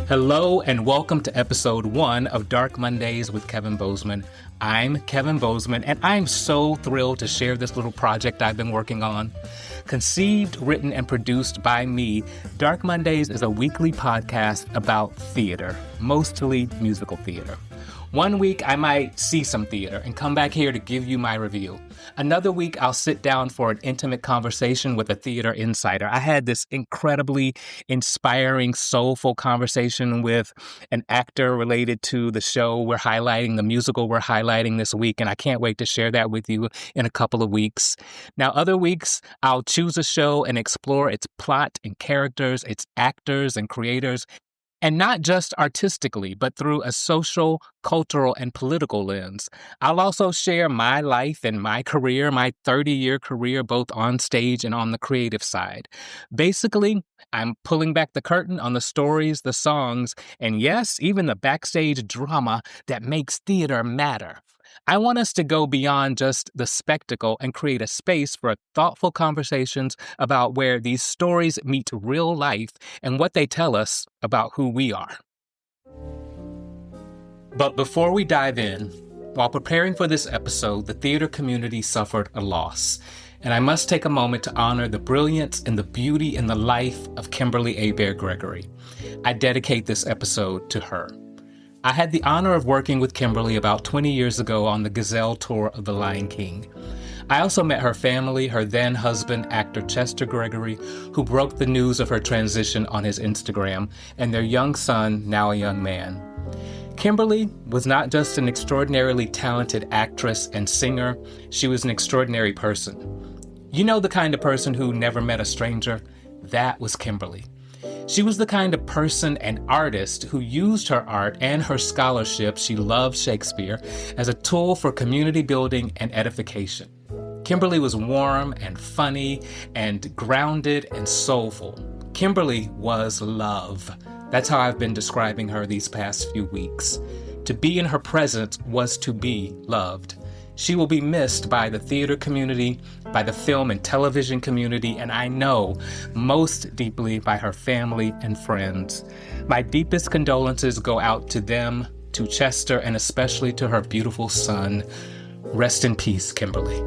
Hello and welcome to episode 1 of Dark Mondays with Kevin Bozeman. I'm Kevin Bozeman and I'm so thrilled to share this little project I've been working on. Conceived, written, and produced by me, Dark Mondays is a weekly podcast about theater, mostly musical theater. One week I might see some theater and come back here to give you my review. Another week I'll sit down for an intimate conversation with a theater insider. I had this incredibly inspiring, soulful conversation with an actor related to the show we're highlighting, the musical we're highlighting this week, and I can't wait to share that with you in a couple of weeks. Now, other weeks I'll choose a show and explore its plot and characters, its actors and creators, and not just artistically, but through a social, cultural, and political lens. I'll also share my life and my career, my 30-year career, both on stage and on the creative side. Basically, I'm pulling back the curtain on the stories, the songs, and yes, even the backstage drama that makes theater matter. I want us to go beyond just the spectacle and create a space for thoughtful conversations about where these stories meet real life and what they tell us about who we are. But before we dive in, while preparing for this episode, the theater community suffered a loss. And I must take a moment to honor the brilliance and the beauty in the life of Kimberly Hébert Gregory. I dedicate this episode to her. I had the honor of working with Kimberly about 20 years ago on the Gazelle tour of The Lion King. I also met her family, her then husband, actor Chester Gregory, who broke the news of her transition on his Instagram, and their young son, now a young man. Kimberly was not just an extraordinarily talented actress and singer, she was an extraordinary person. You know the kind of person who never met a stranger? That was Kimberly. She was the kind of person and artist who used her art and her scholarship, she loved Shakespeare, as a tool for community building and edification. Kimberly was warm and funny and grounded and soulful. Kimberly was love. That's how I've been describing her these past few weeks. To be in her presence was to be loved. She will be missed by the theater community, by the film and television community, and I know most deeply by her family and friends. My deepest condolences go out to them, to Chester, and especially to her beautiful son. Rest in peace, Kimberly.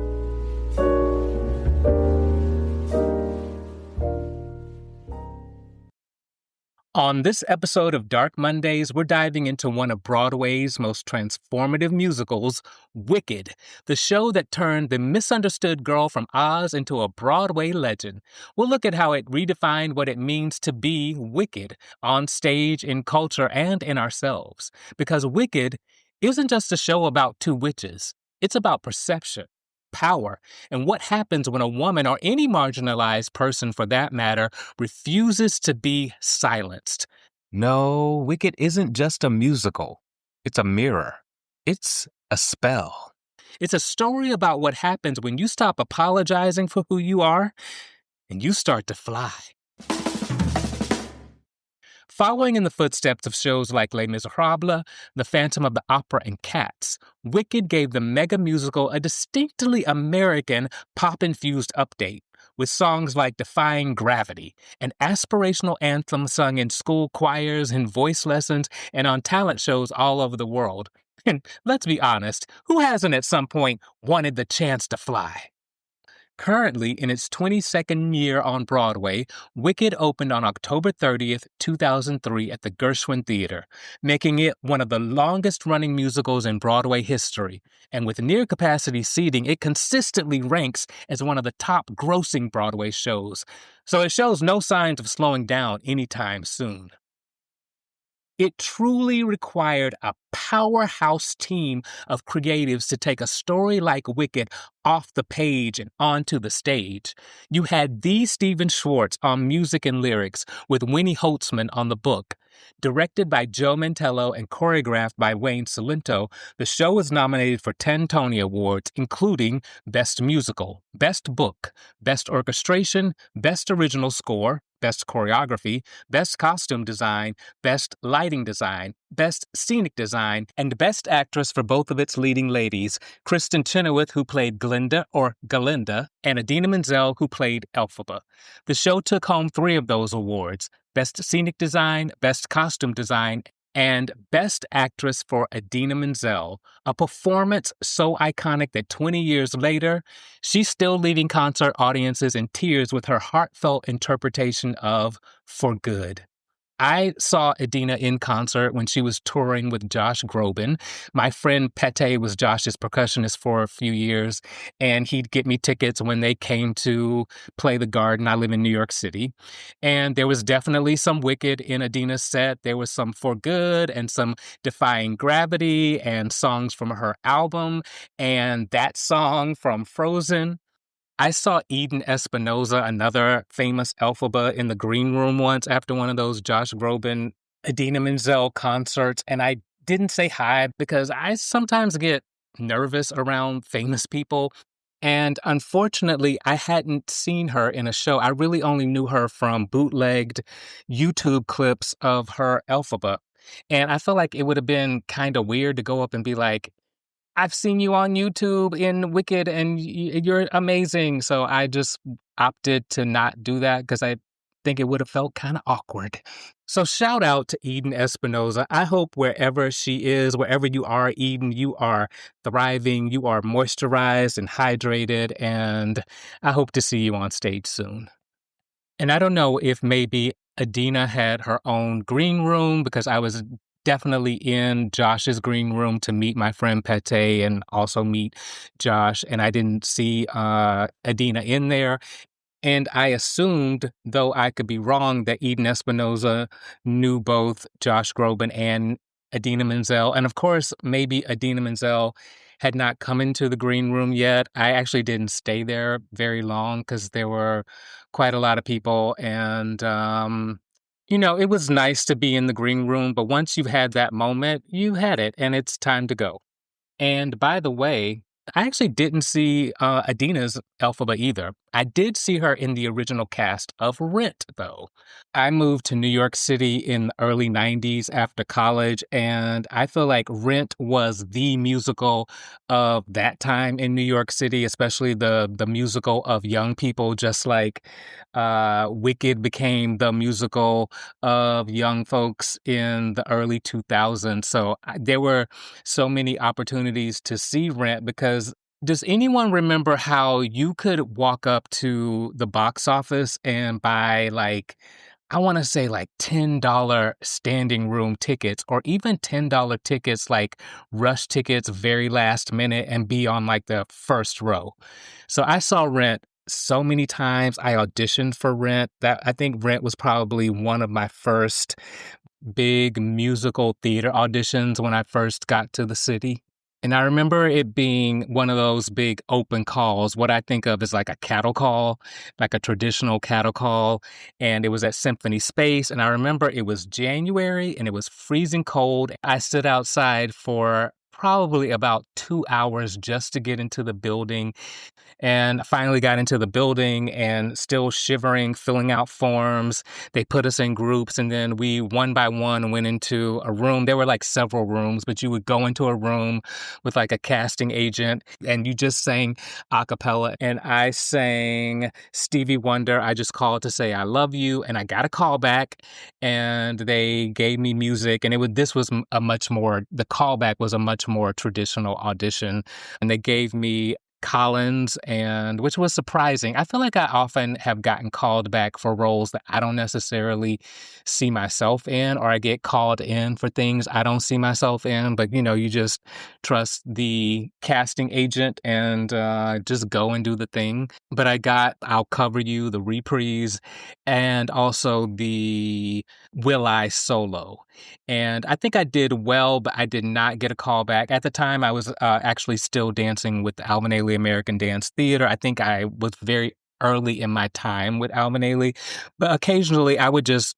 On this episode of Dark Mondays, we're diving into one of Broadway's most transformative musicals, Wicked, the show that turned the misunderstood girl from Oz into a Broadway legend. We'll look at how it redefined what it means to be wicked on stage, in culture, and in ourselves. Because Wicked isn't just a show about two witches. It's about perception, power, and what happens when a woman, or any marginalized person for that matter, refuses to be silenced. No, Wicked isn't just a musical. It's a mirror. It's a spell. It's a story about what happens when you stop apologizing for who you are and you start to fly. Following in the footsteps of shows like Les Miserables, The Phantom of the Opera, and Cats, Wicked gave the mega musical a distinctly American, pop-infused update, with songs like Defying Gravity, an aspirational anthem sung in school choirs and voice lessons and on talent shows all over the world. And let's be honest, who hasn't at some point wanted the chance to fly? Currently, in its 22nd year on Broadway, Wicked opened on October 30th, 2003 at the Gershwin Theater, making it one of the longest-running musicals in Broadway history. And with near-capacity seating, it consistently ranks as one of the top-grossing Broadway shows. So it shows no signs of slowing down anytime soon. It truly required a powerhouse team of creatives to take a story like Wicked off the page and onto the stage. You had the Stephen Schwartz on music and lyrics, with Winnie Holtzman on the book. Directed by Joe Mantello and choreographed by Wayne Cilento, the show was nominated for 10 Tony Awards, including Best Musical, Best Book, Best Orchestration, Best Original Score, Best Choreography, Best Costume Design, Best Lighting Design, Best Scenic Design, and Best Actress for both of its leading ladies, Kristen Chenoweth, who played Glinda or Galinda, and Idina Menzel, who played Elphaba. The show took home 3 of those awards: Best Scenic Design, Best Costume Design, and Best Actress for Idina Menzel, a performance so iconic that 20 years later, she's still leaving concert audiences in tears with her heartfelt interpretation of For Good. I saw Idina in concert when she was touring with Josh Groban. My friend Pete was Josh's percussionist for a few years, and he'd get me tickets when they came to play the Garden. I live in New York City. And there was definitely some Wicked in Idina's set. There was some For Good and some Defying Gravity and songs from her album and that song from Frozen. I saw Eden Espinosa, another famous Elphaba, in the green room once after one of those Josh Groban, Idina Menzel concerts, and I didn't say hi because I sometimes get nervous around famous people. And unfortunately, I hadn't seen her in a show. I really only knew her from bootlegged YouTube clips of her Elphaba. And I felt like it would have been kind of weird to go up and be like, I've seen you on YouTube in Wicked and you're amazing. So I just opted to not do that because I think it would have felt kind of awkward. So shout out to Eden Espinosa. I hope wherever she is, wherever you are, Eden, you are thriving, you are moisturized and hydrated, and I hope to see you on stage soon. And I don't know if maybe Idina had her own green room because I was definitely in Josh's green room to meet my friend Pete and also meet Josh. And I didn't see Idina in there. And I assumed, though I could be wrong, that Eden Espinosa knew both Josh Groban and Idina Menzel. And of course, maybe Idina Menzel had not come into the green room yet. I actually didn't stay there very long because there were quite a lot of people. And, it was nice to be in the green room. But once you've had that moment, you had it and it's time to go. And by the way, I actually didn't see Adina's Elphaba either. I did see her in the original cast of Rent, though. I moved to New York City in the early 90s after college, and I feel like Rent was the musical of that time in New York City, especially the musical of young people, just like Wicked became the musical of young folks in the early 2000s. So there were so many opportunities to see Rent because does anyone remember how you could walk up to the box office and buy I want to say $10 standing room tickets or even $10 tickets, like rush tickets, very last minute and be on the first row. So I saw Rent so many times. I auditioned for Rent. I think Rent was probably one of my first big musical theater auditions when I first got to the city. And I remember it being one of those big open calls, what I think of as like a cattle call, like a traditional cattle call. And it was at Symphony Space. And I remember it was January and it was freezing cold. I stood outside for probably about 2 hours just to get into the building. And I finally got into the building and still shivering, filling out forms. They put us in groups and then we one by one went into a room. There were several rooms, but you would go into a room with a casting agent and you just sang a cappella. And I sang Stevie Wonder, I Just Called to Say I Love You. And I got a call back and they gave me music. And the callback was a much more traditional audition. And they gave me Collins, and which was surprising. I feel like I often have gotten called back for roles that I don't necessarily see myself in, or I get called in for things I don't see myself in. But you just trust the casting agent and just go and do the thing. But I got I'll Cover You, the reprise, and also the Will I solo. And I think I did well, but I did not get a call back. At the time, I was actually still dancing with the Alvin Ailey American Dance Theater. I think I was very early in my time with Alvin Ailey, but occasionally I would just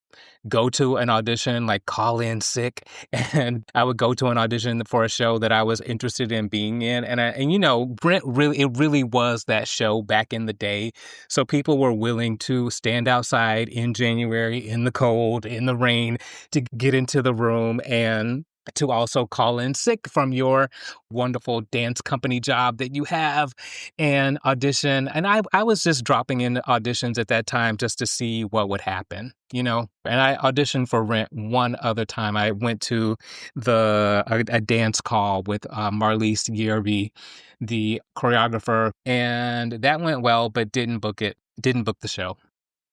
go to an audition, like call in sick, and I would go to an audition for a show that I was interested in being in. And you know, Brent it really was that show back in the day. So people were willing to stand outside in January, in the cold, in the rain, to get into the room and to also call in sick from your wonderful dance company job that you have and audition. And I was just dropping in auditions at that time just to see what would happen, you know? And I auditioned for Rent one other time. I went to a dance call with Marlise Yerby, the choreographer, and that went well, but didn't book the show.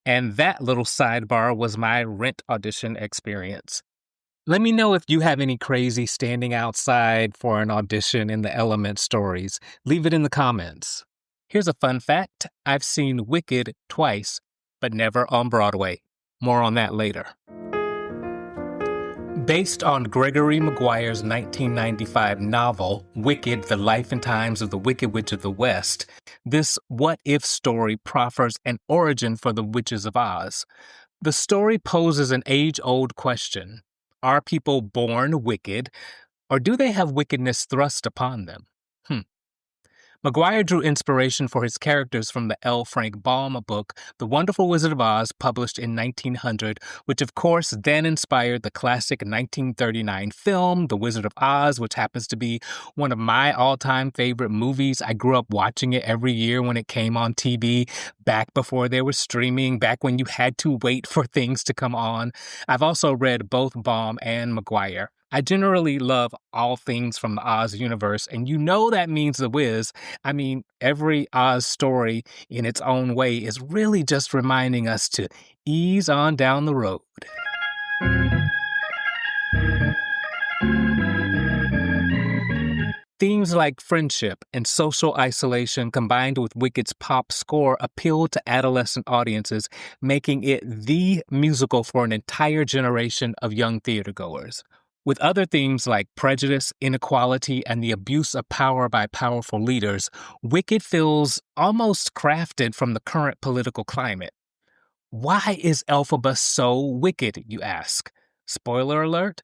And that little sidebar was my Rent audition experience. Let me know if you have any crazy standing outside for an audition in the Element stories. Leave it in the comments. Here's a fun fact. I've seen Wicked twice, but never on Broadway. More on that later. Based on Gregory Maguire's 1995 novel, Wicked, The Life and Times of the Wicked Witch of the West, this what-if story proffers an origin for the Witches of Oz. The story poses an age-old question. Are people born wicked, or do they have wickedness thrust upon them? Maguire drew inspiration for his characters from the L. Frank Baum book, The Wonderful Wizard of Oz, published in 1900, which of course then inspired the classic 1939 film, The Wizard of Oz, which happens to be one of my all-time favorite movies. I grew up watching it every year when it came on TV, back before there was streaming, back when you had to wait for things to come on. I've also read both Baum and Maguire. I generally love all things from the Oz universe, and you know that means The Wiz. I mean, every Oz story in its own way is really just reminding us to ease on down the road. Themes like friendship and social isolation combined with Wicked's pop score appeal to adolescent audiences, making it the musical for an entire generation of young theatergoers. With other themes like prejudice, inequality, and the abuse of power by powerful leaders, Wicked feels almost crafted from the current political climate. Why is Elphaba so wicked, you ask? Spoiler alert.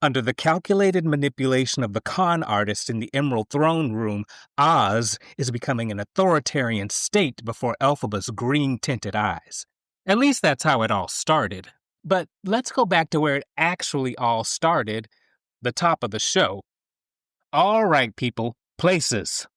Under the calculated manipulation of the con artist in the Emerald Throne Room, Oz is becoming an authoritarian state before Elphaba's green-tinted eyes. At least that's how it all started. But let's go back to where it actually all started, the top of the show. All right, people, places.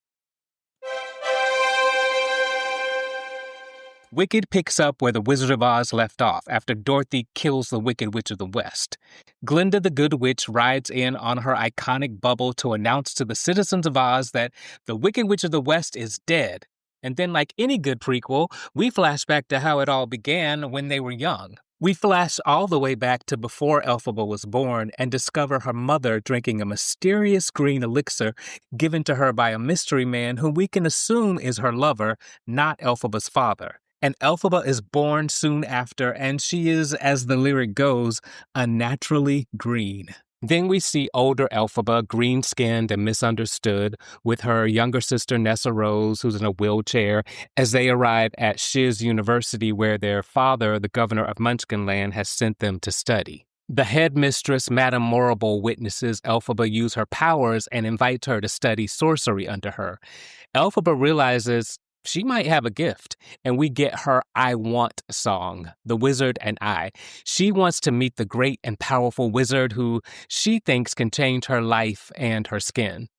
Wicked picks up where the Wizard of Oz left off after Dorothy kills the Wicked Witch of the West. Glinda the Good Witch rides in on her iconic bubble to announce to the citizens of Oz that the Wicked Witch of the West is dead. And then, like any good prequel, we flash back to how it all began when they were young. We flash all the way back to before Elphaba was born and discover her mother drinking a mysterious green elixir given to her by a mystery man who we can assume is her lover, not Elphaba's father. And Elphaba is born soon after, and she is, as the lyric goes, unnaturally green. Then we see older Elphaba, green-skinned and misunderstood, with her younger sister Nessa Rose, who's in a wheelchair, as they arrive at Shiz University, where their father, the governor of Munchkinland, has sent them to study. The headmistress, Madame Morrible, witnesses Elphaba use her powers and invites her to study sorcery under her. Elphaba realizes she might have a gift, and we get her I Want song, The Wizard and I. She wants to meet the great and powerful wizard who she thinks can change her life and her skin.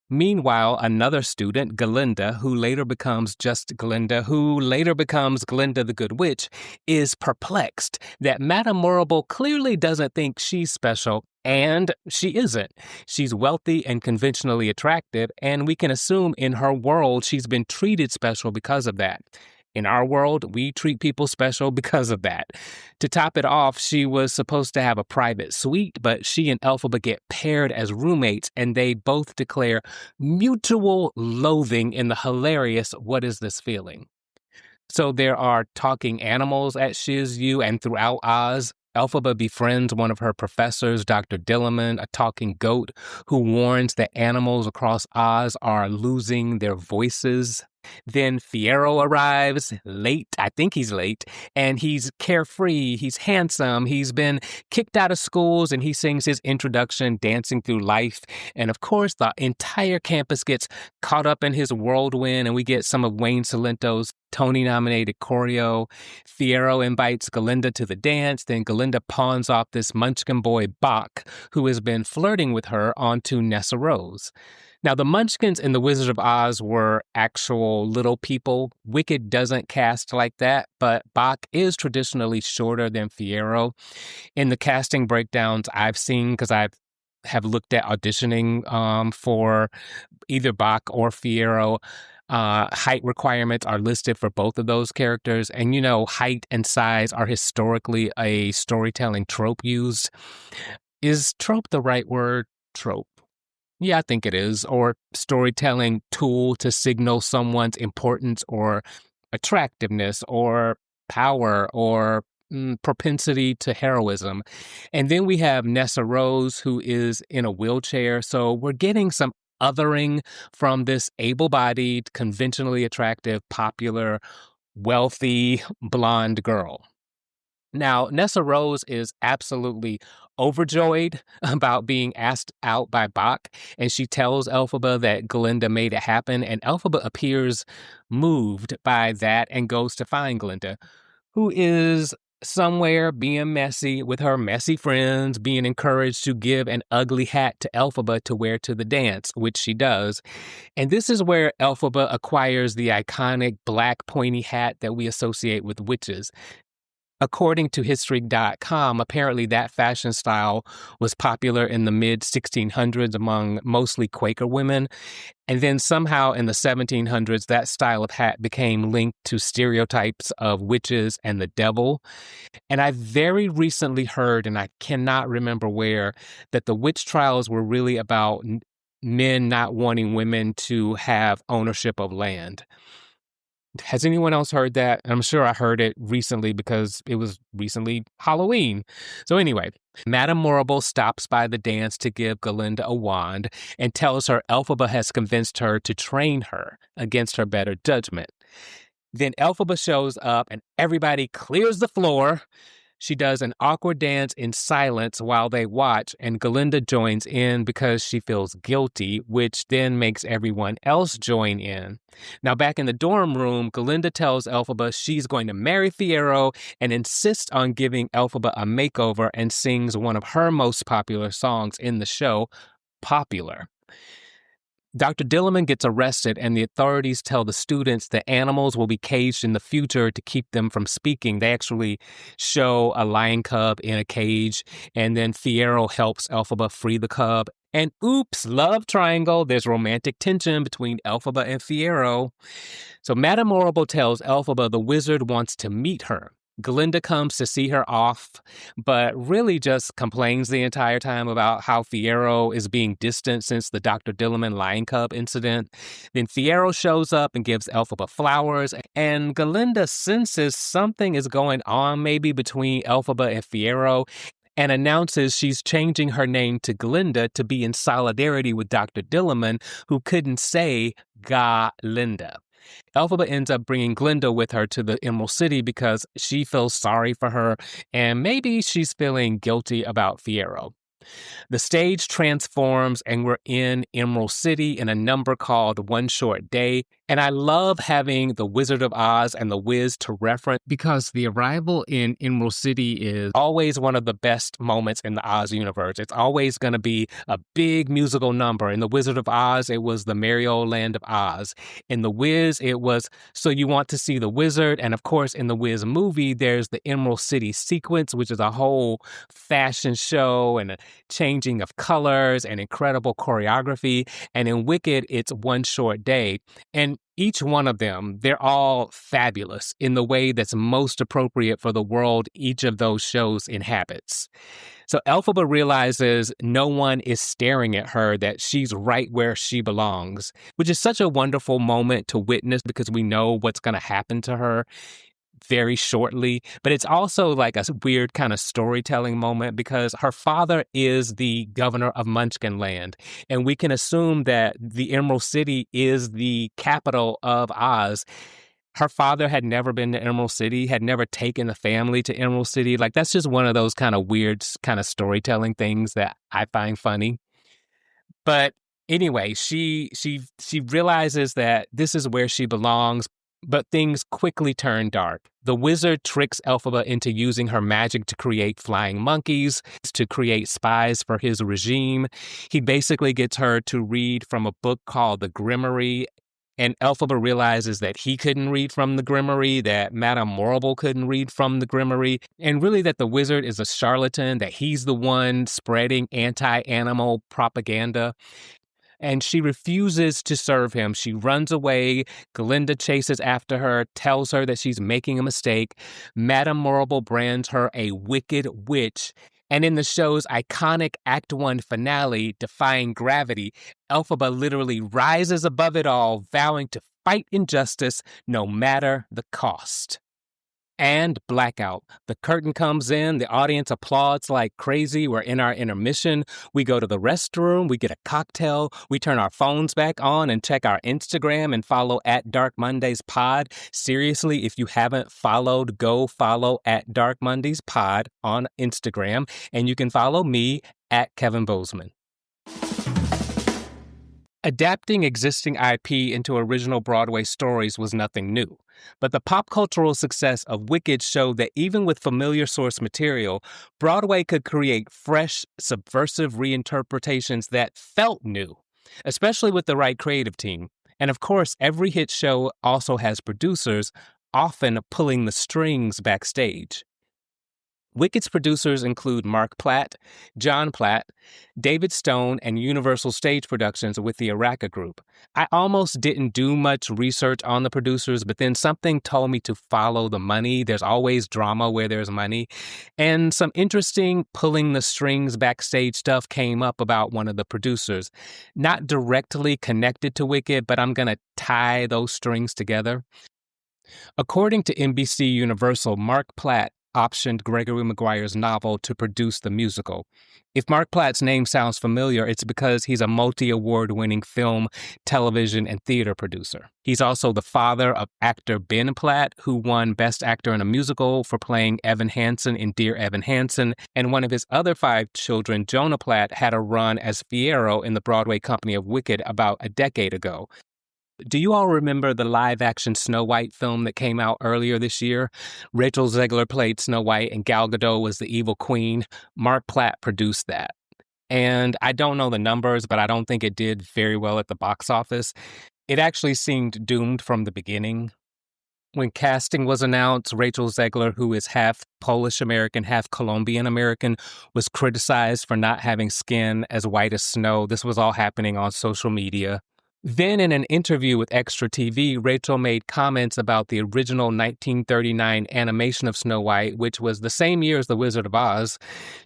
Meanwhile, another student, Galinda, who later becomes just Glinda, who later becomes Glinda the Good Witch, is perplexed that Madame Morrible clearly doesn't think she's special, and she isn't. She's wealthy and conventionally attractive, and we can assume in her world she's been treated special because of that. In our world, we treat people special because of that. To top it off, she was supposed to have a private suite, but she and Elphaba get paired as roommates, and they both declare mutual loathing in the hilarious What Is This Feeling? So there are talking animals at Shiz U and throughout Oz. Elphaba befriends one of her professors, Dr. Dilliman, a talking goat, who warns that animals across Oz are losing their voices. Then Fiyero arrives late. I think he's late. And he's carefree. He's handsome. He's been kicked out of schools and he sings his introduction, Dancing Through Life. And of course, the entire campus gets caught up in his whirlwind and we get some of Wayne Salento's Tony-nominated choreo. Fiyero invites Galinda to the dance. Then Galinda pawns off this munchkin boy, Bach, who has been flirting with her, onto Nessa Rose. Now, the Munchkins in The Wizard of Oz were actual little people. Wicked doesn't cast like that, but Bach is traditionally shorter than Fiyero. In the casting breakdowns I've seen, because I have looked at auditioning for either Bach or Fiyero, height requirements are listed for both of those characters. And, height and size are historically a storytelling trope used. Is trope the right word? Trope. Yeah, I think it is. Or storytelling tool to signal someone's importance or attractiveness or power or propensity to heroism. And then we have Nessa Rose, who is in a wheelchair. So we're getting some othering from this able-bodied, conventionally attractive, popular, wealthy, blonde girl. Now, Nessa Rose is absolutely overjoyed about being asked out by Bach, and she tells Elphaba that Galinda made it happen, and Elphaba appears moved by that and goes to find Galinda, who is somewhere being messy with her messy friends, being encouraged to give an ugly hat to Elphaba to wear to the dance, which she does. And this is where Elphaba acquires the iconic black pointy hat that we associate with witches. According to History.com, apparently that fashion style was popular in the mid-1600s among mostly Quaker women. And then somehow in the 1700s, that style of hat became linked to stereotypes of witches and the devil. And I very recently heard, and I cannot remember where, that the witch trials were really about men not wanting women to have ownership of land. Has anyone else heard that? I'm sure I heard it recently because it was recently Halloween. So anyway, Madame Morrible stops by the dance to give Galinda a wand and tells her Elphaba has convinced her to train her against her better judgment. Then Elphaba shows up and everybody clears the floor. She does an awkward dance in silence while they watch, and Galinda joins in because she feels guilty, which then makes everyone else join in. Now, back in the dorm room, Galinda tells Elphaba she's going to marry Fiyero and insists on giving Elphaba a makeover and sings one of her most popular songs in the show, Popular. Dr. Dillerman gets arrested, and the authorities tell the students that animals will be caged in the future to keep them from speaking. They actually show a lion cub in a cage, and then Fiyero helps Elphaba free the cub. And oops, love triangle, there's romantic tension between Elphaba and Fiyero. So Madame Morrible tells Elphaba the wizard wants to meet her. Galinda comes to see her off, but really just complains the entire time about how Fiyero is being distant since the Dr. Dillerman lion cub incident. Then Fiyero shows up and gives Elphaba flowers, and Galinda senses something is going on maybe between Elphaba and Fiyero, and announces she's changing her name to Galinda to be in solidarity with Dr. Dillerman, who couldn't say Galinda. Elphaba ends up bringing Glinda with her to the Emerald City because she feels sorry for her, and maybe she's feeling guilty about Fiyero. The stage transforms and we're in Emerald City in a number called One Short Day. And I love having The Wizard of Oz and The Wiz to reference because the arrival in Emerald City is always one of the best moments in the Oz universe. It's always going to be a big musical number. In The Wizard of Oz, it was the Merry Old Land of Oz. In The Wiz, it was So You Want to See the Wizard. And of course, in the Wiz movie, there's the Emerald City sequence, which is a whole fashion show and a changing of colors and incredible choreography. And in Wicked, it's One Short Day. And each one of them, they're all fabulous in the way that's most appropriate for the world each of those shows inhabits. So Elphaba realizes no one is staring at her, that she's right where she belongs, which is such a wonderful moment to witness because we know what's going to happen to her. very shortly, but it's also like a weird kind of storytelling moment because her father is the governor of Munchkin Land, and we can assume that the Emerald City is the capital of Oz. Her father had never been to Emerald City, had never taken the family to Emerald City. Like, that's just one of those kind of weird kind of storytelling things that I find funny. But anyway, she realizes that this is where she belongs, but things quickly turn dark. The wizard tricks Elphaba into using her magic to create flying monkeys, to create spies for his regime. He basically gets her to read from a book called The Grimoire, and Elphaba realizes that he couldn't read from the Grimoire, that Madame Morrible couldn't read from the Grimoire, and really that the wizard is a charlatan, that he's the one spreading anti-animal propaganda. And she refuses to serve him. She runs away. Glinda chases after her, tells her that she's making a mistake. Madame Morrible brands her a wicked witch. And in the show's iconic Act 1 finale, Defying Gravity, Elphaba literally rises above it all, vowing to fight injustice no matter the cost. And blackout. The curtain comes in, the audience applauds like crazy. We're in our intermission. We go to the restroom, we get a cocktail, we turn our phones back on and check our Instagram and follow at Dark Mondays Pod. Seriously, if you haven't followed, go follow at Dark Mondays Pod on Instagram, and you can follow me at Kevin Bozeman. Adapting existing IP into original Broadway stories was nothing new, but the pop cultural success of Wicked showed that even with familiar source material, Broadway could create fresh, subversive reinterpretations that felt new, especially with the right creative team. And of course, every hit show also has producers, often pulling the strings backstage. Wicked's producers include Mark Platt, John Platt, David Stone, and Universal Stage Productions with the Araka Group. I almost didn't do much research on the producers, but then something told me to follow the money. There's always drama where there's money. And some interesting pulling the strings backstage stuff came up about one of the producers. Not directly connected to Wicked, but I'm going to tie those strings together. According to NBC Universal, Mark Platt optioned Gregory Maguire's novel to produce the musical. If Mark Platt's name sounds familiar, it's because he's a multi-award-winning film, television, and theater producer. He's also the father of actor Ben Platt, who won Best Actor in a Musical for playing Evan Hansen in Dear Evan Hansen, and one of his other 5 children, Jonah Platt, had a run as Fiyero in the Broadway company of Wicked about a decade ago. Do you all remember the live-action Snow White film that came out earlier this year? Rachel Zegler played Snow White and Gal Gadot was the evil queen. Mark Platt produced that. And I don't know the numbers, but I don't think it did very well at the box office. It actually seemed doomed from the beginning. When casting was announced, Rachel Zegler, who is half Polish-American, half Colombian-American, was criticized for not having skin as white as snow. This was all happening on social media. Then in an interview with Extra TV, Rachel made comments about the original 1939 animation of Snow White, which was the same year as The Wizard of Oz.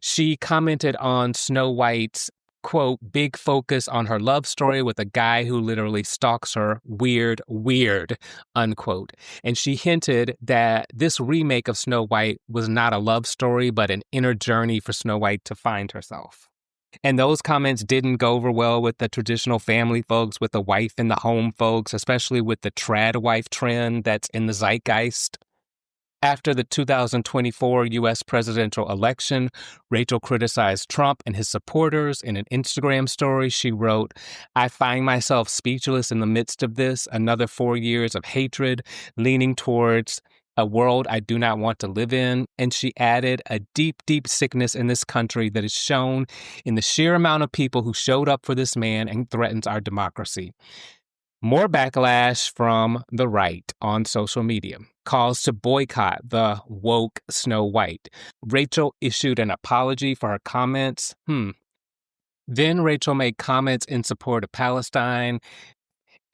She commented on Snow White's, quote, big focus on her love story with a guy who literally stalks her, weird, unquote. And she hinted that this remake of Snow White was not a love story, but an inner journey for Snow White to find herself. And those comments didn't go over well with the traditional family folks, with the wife in the home folks, especially with the trad wife trend that's in the zeitgeist. After the 2024 U.S. presidential election, Rachel criticized Trump and his supporters. In an Instagram story, she wrote, "I find myself speechless in the midst of this, another 4 years of hatred, leaning towards a world I do not want to live in." And she added, "A deep, deep sickness in this country that is shown in the sheer amount of people who showed up for this man and threatens our democracy." More backlash from the right on social media. Calls to boycott the woke Snow White. Rachel issued an apology for her comments. Then Rachel made comments in support of Palestine.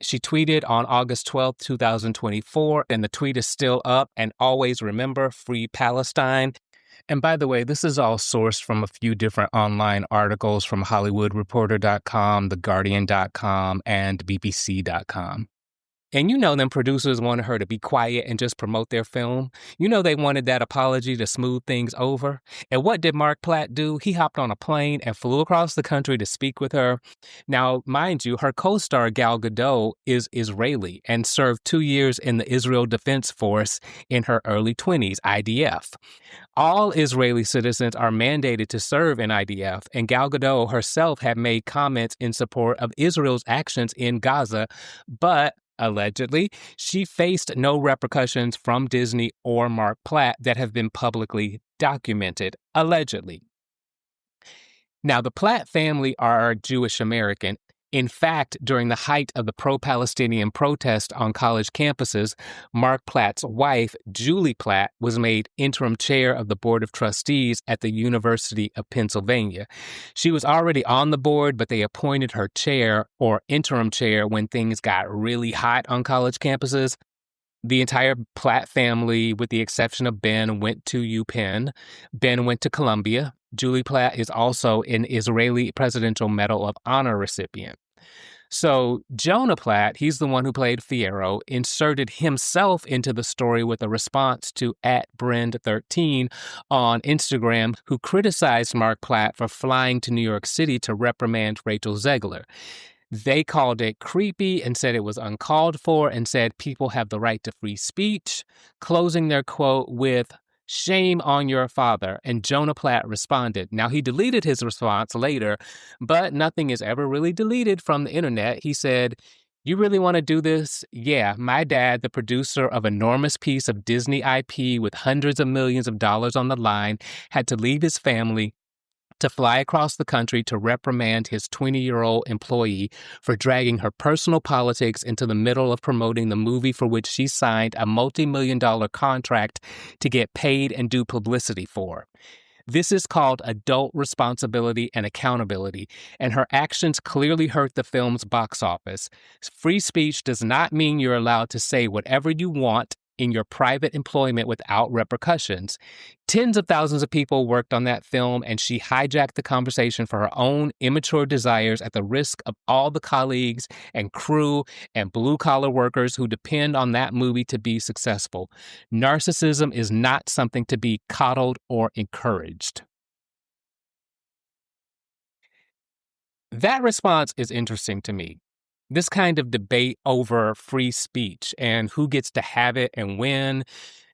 She tweeted on August 12th, 2024, and the tweet is still up. And always remember, free Palestine. And by the way, this is all sourced from a few different online articles from HollywoodReporter.com, TheGuardian.com, and BBC.com. And you know them producers wanted her to be quiet and just promote their film. You know they wanted that apology to smooth things over. And what did Mark Platt do? He hopped on a plane and flew across the country to speak with her. Now, mind you, her co-star Gal Gadot is Israeli and served 2 years in the Israel Defense Force in her early 20s, IDF. All Israeli citizens are mandated to serve in IDF, and Gal Gadot herself had made comments in support of Israel's actions in Gaza, but allegedly, she faced no repercussions from Disney or Mark Platt that have been publicly documented, allegedly. Now, the Platt family are Jewish American. In fact, during the height of the pro-Palestinian protest on college campuses, Mark Platt's wife, Julie Platt, was made interim chair of the Board of Trustees at the University of Pennsylvania. She was already on the board, but they appointed her chair or interim chair when things got really hot on college campuses. The entire Platt family, with the exception of Ben, went to UPenn. Ben went to Columbia. Julie Platt is also an Israeli Presidential Medal of Honor recipient. So Jonah Platt, he's the one who played Fiyero, inserted himself into the story with a response to @Brend13 on Instagram, who criticized Mark Platt for flying to New York City to reprimand Rachel Zegler. They called it creepy and said it was uncalled for and said people have the right to free speech, closing their quote with, "Shame on your father." And Jonah Platt responded. Now, he deleted his response later, but nothing is ever really deleted from the internet. He said, "You really want to do this? Yeah, my dad, the producer of an enormous piece of Disney IP with hundreds of millions of dollars on the line, had to leave his family to fly across the country to reprimand his 20-year-old employee for dragging her personal politics into the middle of promoting the movie for which she signed a multi-million-dollar contract to get paid and do publicity for. This is called adult responsibility and accountability, and her actions clearly hurt the film's box office. Free speech does not mean you're allowed to say whatever you want in your private employment without repercussions. Tens of thousands of people worked on that film, and she hijacked the conversation for her own immature desires at the risk of all the colleagues and crew and blue-collar workers who depend on that movie to be successful. Narcissism is not something to be coddled or encouraged." That response is interesting to me. This kind of debate over free speech and who gets to have it and when.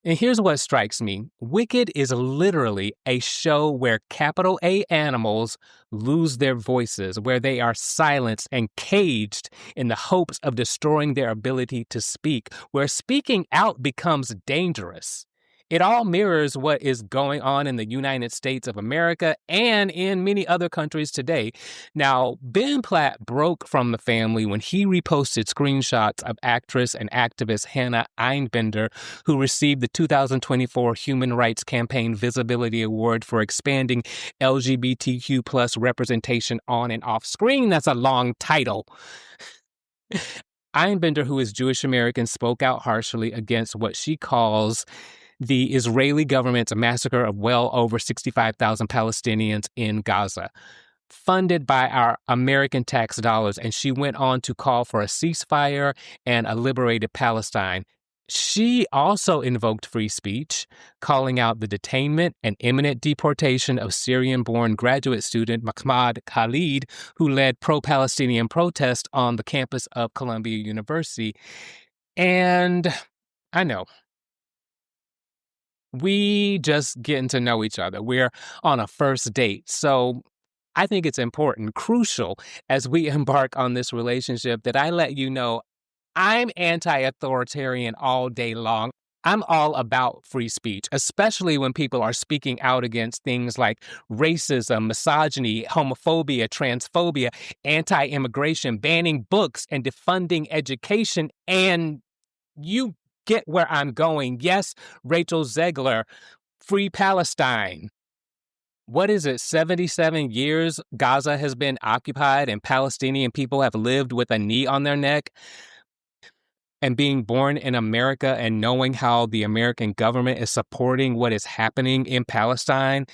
And here's what strikes me. Wicked is literally a show where capital A animals lose their voices, where they are silenced and caged in the hopes of destroying their ability to speak, where speaking out becomes dangerous. It all mirrors what is going on in the United States of America and in many other countries today. Now, Ben Platt broke from the family when he reposted screenshots of actress and activist Hannah Einbinder, who received the 2024 Human Rights Campaign Visibility Award for expanding LGBTQ plus representation on and off screen. That's a long title. Einbinder, who is Jewish American, spoke out harshly against what she calls the Israeli government's massacre of well over 65,000 Palestinians in Gaza, funded by our American tax dollars. And she went on to call for a ceasefire and a liberated Palestine. She also invoked free speech, calling out the detainment and imminent deportation of Syrian-born graduate student Mahmoud Khalid, who led pro-Palestinian protests on the campus of Columbia University. And I know, we just getting to know each other. We're on a first date. So I think it's important, crucial, as we embark on this relationship, that I let you know I'm anti-authoritarian all day long. I'm all about free speech, especially when people are speaking out against things like racism, misogyny, homophobia, transphobia, anti-immigration, banning books, and defunding education. And you get where I'm going. Yes, Rachel Zegler, free Palestine. What is it, 77 years Gaza has been occupied and Palestinian people have lived with a knee on their neck? And being born in America and knowing how the American government is supporting what is happening in Palestine,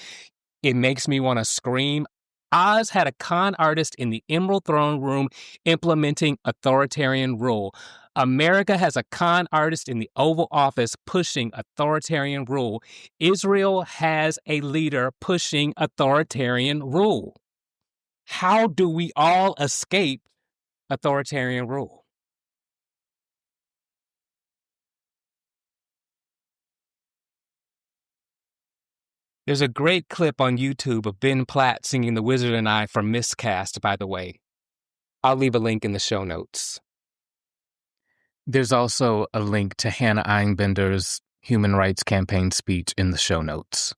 it makes me want to scream. Oz had a con artist in the Emerald Throne Room implementing authoritarian rule. America has a con artist in the Oval Office pushing authoritarian rule. Israel has a leader pushing authoritarian rule. How do we all escape authoritarian rule? There's a great clip on YouTube of Ben Platt singing The Wizard and I from Miscast, by the way. I'll leave a link in the show notes. There's also a link to Hannah Einbender's Human Rights Campaign speech in the show notes.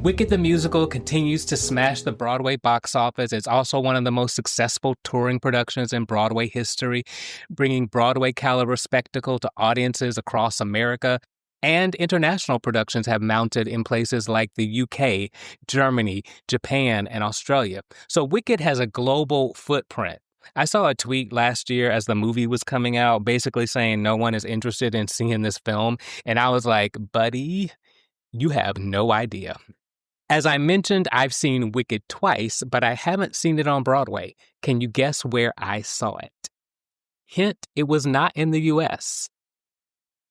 Wicked the Musical continues to smash the Broadway box office. It's also one of the most successful touring productions in Broadway history, bringing Broadway caliber spectacle to audiences across America. And international productions have mounted in places like the UK, Germany, Japan, and Australia. So Wicked has a global footprint. I saw a tweet last year as the movie was coming out, basically saying no one is interested in seeing this film. And I was like, buddy, you have no idea. As I mentioned, I've seen Wicked twice, but I haven't seen it on Broadway. Can you guess where I saw it? Hint, it was not in the US.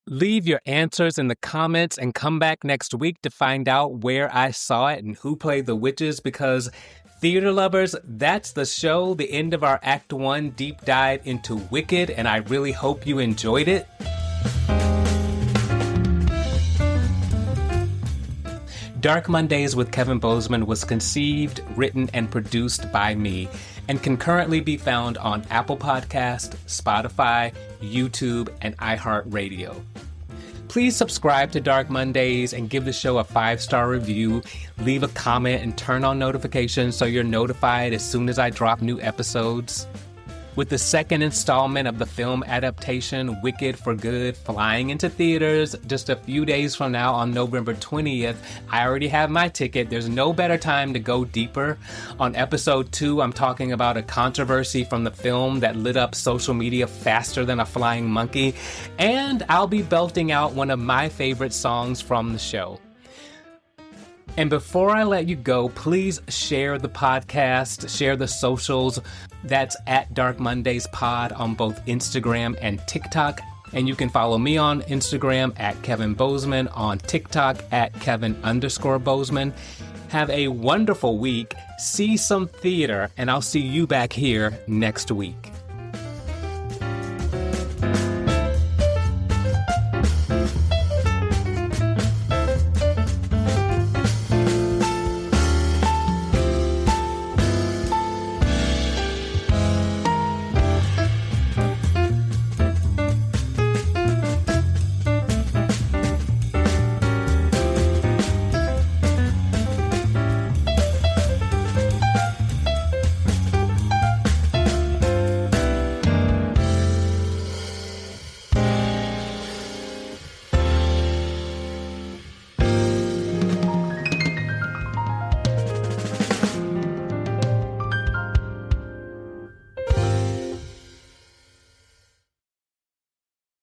Leave your answers in the comments and come back next week to find out where I saw it and who played the witches, because theater lovers, that's the show, the end of our Act 1 deep dive into Wicked, and I really hope you enjoyed it. Dark Mondays with Kevin Bozeman was conceived, written, and produced by me, and can currently be found on Apple Podcast, Spotify, YouTube, and iHeartRadio. Please subscribe to Dark Mondays and give the show a 5-star review, leave a comment, and turn on notifications so you're notified as soon as I drop new episodes. With the second installment of the film adaptation Wicked for Good flying into theaters just a few days from now on November 20th, I already have my ticket. There's no better time to go deeper. On episode 2, I'm talking about a controversy from the film that lit up social media faster than a flying monkey, and I'll be belting out one of my favorite songs from the show. And before I let you go, please share the podcast, share the socials. That's at Dark Mondays Pod on both Instagram and TikTok. And you can follow me on Instagram at Kevin Bozeman, on TikTok at Kevin_Bozeman. Have a wonderful week. See some theater, and I'll see you back here next week.